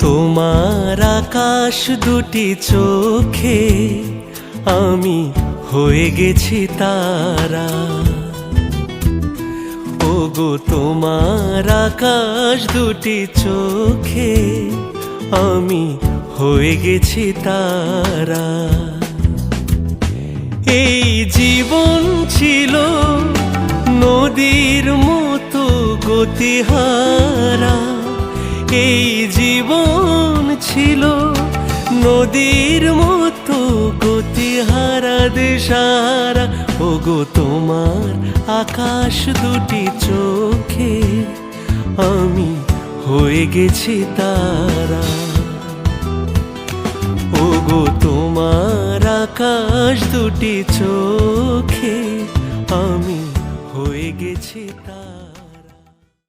তোমার আকাশ দুটি চোখে আমি হয়ে গেছি তারা। ওগো তোমার আকাশ দুটি চোখে আমি হয়ে গেছি তারা। এই জীবন ছিল নদীর মতো গতিহারা, এই জীবন ছিল নদীর মতো গতিহারা দিশাহারা। ওগো তোমার আকাশ দুটি চোখে আমি হয়ে গেছি তারা। ওগো তোমার আকাশ দুটি চোখে আমি হয়ে গেছি তারা।